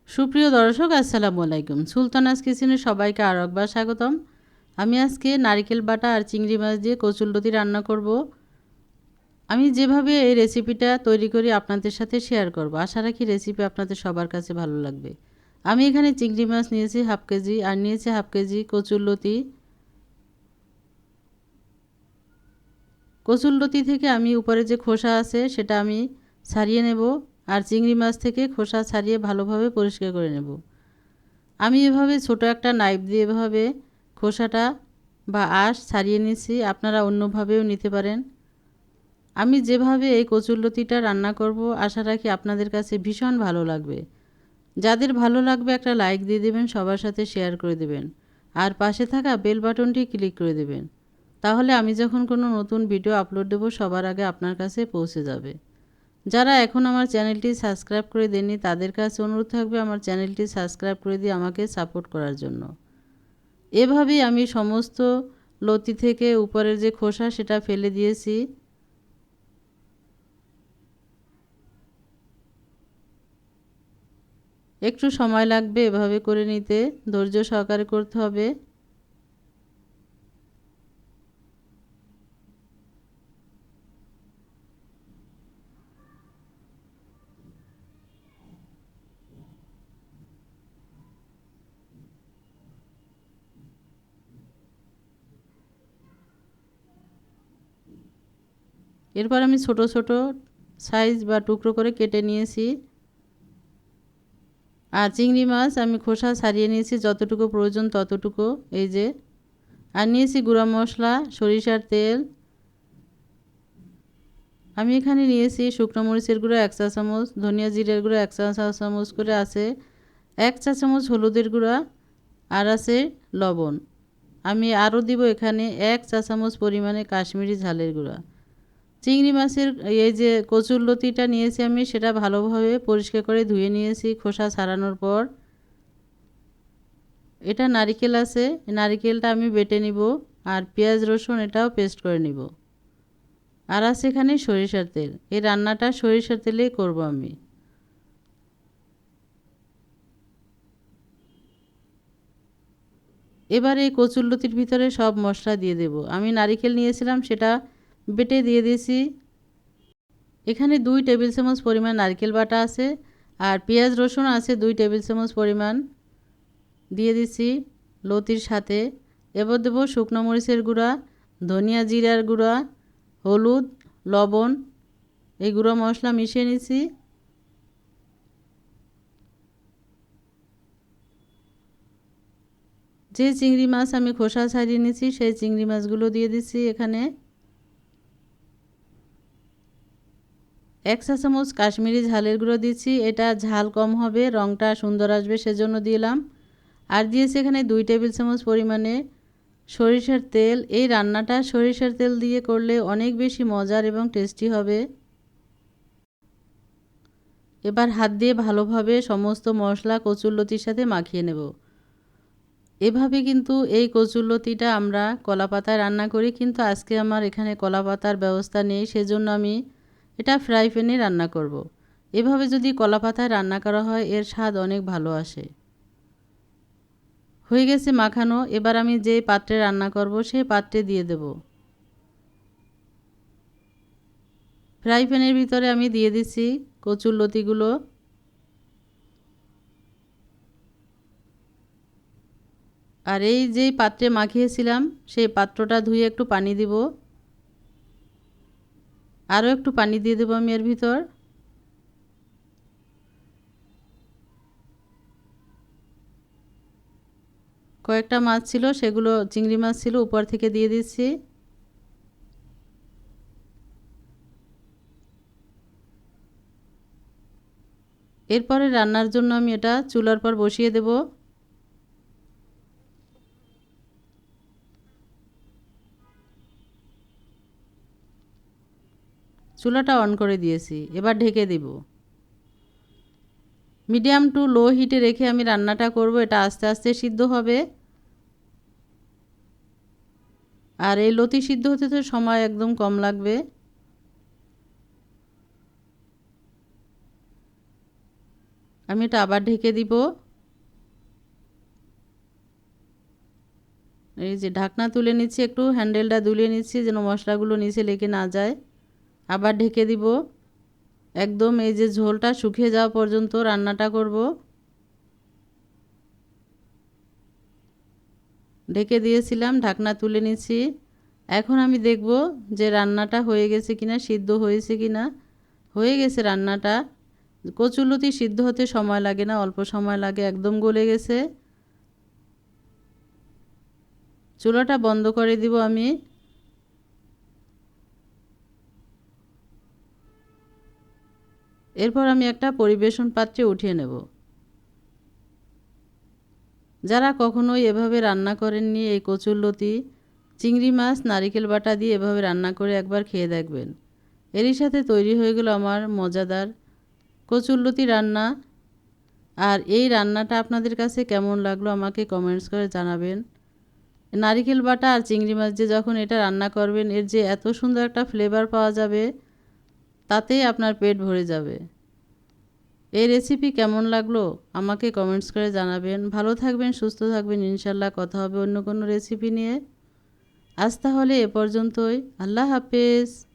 সুপ্রিয় দর্শক আসসালামু আলাইকুম। সুলতানাস কিচেনে সবাইকে আরও একবার স্বাগতম। আমি আজকে নারকেল বাটা আর চিংড়ি মাছ দিয়ে কচুরলতি রান্না করব। আমি যেভাবে এই রেসিপিটা তৈরি করি আপনাদের সাথে শেয়ার করব। আশা রাখি রেসিপি আপনাদের সবার কাছে ভালো লাগবে। আমি এখানে চিংড়ি মাছ নিয়েছি হাফ কেজি আর নিয়েছি হাফ কেজি কচুরলতি। কচুরলতি থেকে আমি উপরে যে খোসা আছে সেটা আমি ছাড়িয়ে নেব, আর চিংড়ি মাছ থেকে খোসা ছাড়িয়ে ভালোভাবে পরিষ্কার করে নেব। আমি এভাবে ছোট একটা নাইফ দিয়ে এভাবে খোসাটা বা আঁশ ছাড়িয়ে নিচ্ছি। আপনারা অন্যভাবেও নিতে পারেন। আমি যেভাবে এই কচুরলতিটা রান্না করব আশা রাখি আপনাদের কাছে ভীষণ ভালো লাগবে। যাদের ভালো লাগবে একটা লাইক দিয়ে দেবেন, সবার সাথে শেয়ার করে দেবেন, আর পাশে থাকা বেল বাটনটি ক্লিক করে দেবেন। তাহলে আমি যখন কোনো নতুন ভিডিও আপলোড দেব সবার আগে আপনার কাছে পৌঁছে যাবে। যারা এখন আমার চ্যানেলটি সাবস্ক্রাইব করে দেননি তাদের কাছে অনুরোধ থাকবে আমার চ্যানেলটি সাবস্ক্রাইব করে দিয়ে আমাকে সাপোর্ট করার জন্য। এভাবেই আমি সমস্ত লতি থেকে উপরের যে খোসা সেটা ফেলে দিয়েছি। একটু সময় লাগবে এভাবে করে নিতে, ধৈর্য সহকারে করতে হবে। এরপর আমি ছোট ছোট সাইজ বা টুকরো করে কেটে নিয়েছি। আর চিংড়ি মাছ আমি খোসা ছাড়িয়ে নিয়েছি যতটুকু প্রয়োজন ততটুকু, এই যে। আর নিয়েছি গুঁড়া মশলা, সরিষার তেল। আমি এখানে নিয়েছি শুকনো মরিচের গুঁড়ো 1 চা চামচ, ধনিয়া জিরের গুঁড়ো 1 চা চামচ করে আছে, 1 চা চামচ হলুদের গুঁড়া, আর আছে লবণ। আমি আরও দিব এখানে 1 চা চামচ পরিমাণে কাশ্মীরি ঝালের গুঁড়া। চিংড়ি মাছের এই যে কচুরলতিটা নিয়েছি আমি সেটা ভালোভাবে পরিষ্কার করে ধুয়ে নিয়েছি খোসা ছাড়ানোর পর। এটা নারিকেল আছে, নারিকেলটা আমি বেটে নিব, আর পেঁয়াজ রসুন এটাও পেস্ট করে নিব। আর আছে এখানে সরিষার তেল। এই রান্নাটা সরিষার তেলেই করব আমি। এবার এই কচুরলতির ভিতরে সব মশলা দিয়ে দেব। আমি নারিকেল নিয়েছিলাম সেটা বেটে দিয়ে দিয়েছি। এখানে 2 টেবিল চামচ পরিমাণ নারকেল বাটা আছে, আর পেঁয়াজ রসুন আছে 2 টেবিল চামচ পরিমাণ দিয়ে দিচ্ছি লতির সাথে। এবার দেবো শুকনো মরিচের গুঁড়া, ধনিয়া জিরার গুঁড়া, হলুদ, লবণ। এই গুঁড়ো মশলা মিশিয়ে নিচ্ছি। যে চিংড়ি মাছ আমি খোসা ছাড়িয়ে নিয়েছি সেই চিংড়ি মাছগুলো দিয়ে দিচ্ছি এখানে। 1 চা চামচ কাশ্মীরি ঝালের গুঁড়ো দিচ্ছি, এটা ঝাল কম হবে, রঙটা সুন্দর আসবে সেজন্য দিলাম। আর দিয়েছি এখানে 2 টেবিল চামচ পরিমাণে সরিষার তেল। এই রান্নাটা সরিষার তেল দিয়ে করলে অনেক বেশি মজার এবং টেস্টি হবে। এবার হাত দিয়ে ভালোভাবে সমস্ত মশলা কচুরলতির সাথে মাখিয়ে নেব। এভাবে কিন্তু এই কচুরলতিটা আমরা কলাপাতায় রান্না করি, কিন্তু আজকে আমার এখানে কলাপাতার ব্যবস্থা নেই, সেজন্য আমি এটা ফ্রাই প্যানে রান্না করব। এভাবে যদি কলাপাতায় রান্না করা হয় এর স্বাদ অনেক ভালো আসে। হয়ে গেছে মাখানো। এবার আমি যে পাত্রে রান্না করব সেই পাত্রে দিয়ে দেব। ফ্রাই প্যানের ভিতরে আমি দিয়ে দিচ্ছি কচুরলতিগুলো। আর এই যে পাত্রে মাখিয়েছিলাম সেই পাত্রটা ধুয়ে একটু পানি দিব, আরও একটু পানি দিয়ে দেবো আমি এর ভিতর। কয়েকটা মাছ ছিল, সেগুলো চিংড়ি মাছ ছিল, উপর থেকে দিয়ে দিচ্ছি। এরপরে রান্নার জন্য আমি এটা চুলার পর বসিয়ে দেব। চুলাটা অন করে দিয়েছি, এবার ঢেকে দেব। মিডিয়াম টু লো হিটে রেখে আমি রান্নাটা করব। এটা আস্তে আস্তে সিদ্ধ হবে। আর এই লতি সিদ্ধ হতে তো সময় একদম কম লাগবে। আমি এটা আবার ঢেকে দিব। এই যে ঢাকনা তুলে নিচ্ছি, একটু হ্যান্ডেলটা দুলিয়ে নিচ্ছি যেন মশলাগুলো নিচে লেগে না যায়। আবার ঢেকে দিব। একদম এই যে ঝোলটা শুকিয়ে যাওয়া পর্যন্ত রান্নাটা করব। ঢেকে দিয়েছিলাম, ঢাকনা তুলে নিচ্ছি। এখন আমি দেখব যে রান্নাটা হয়ে গেছে কিনা, সিদ্ধ হয়েছে কিনা। হয়ে গেছে রান্নাটা। কচুরলতি সিদ্ধ হতে সময় লাগে না, অল্প সময় লাগে, একদম গলে গেছে। চুলাটা বন্ধ করে দিব আমি। এরপর আমি একটা পরিবেশন পাত্রে উঠিয়ে নেব। যারা কখনোই এভাবে রান্না করেননি এই কচুরলতি, চিংড়ি মাছ নারিকেল বাটা দিয়ে এভাবে রান্না করে একবার খেয়ে দেখবেন। এরই সাথে তৈরি হয়ে গেল আমার মজাদার কচুরলতি রান্না। আর এই রান্নাটা আপনাদের কাছে কেমন লাগলো আমাকে কমেন্টস করে জানাবেন। নারিকেল বাটা আর চিংড়ি মাছ দিয়ে যখন এটা রান্না করবেন, এর যে এত সুন্দর একটা ফ্লেভার পাওয়া যাবে, তাতেই আপনার পেট ভরে যাবে। এই রেসিপি কেমন লাগলো আমাকে কমেন্টস করে জানাবেন। ভালো থাকবেন, সুস্থ থাকবেন, ইনশাল্লাহ কথা হবে অন্য কোনো রেসিপি নিয়ে। আজ তাহলে এ পর্যন্তই। আল্লাহ হাফেজ।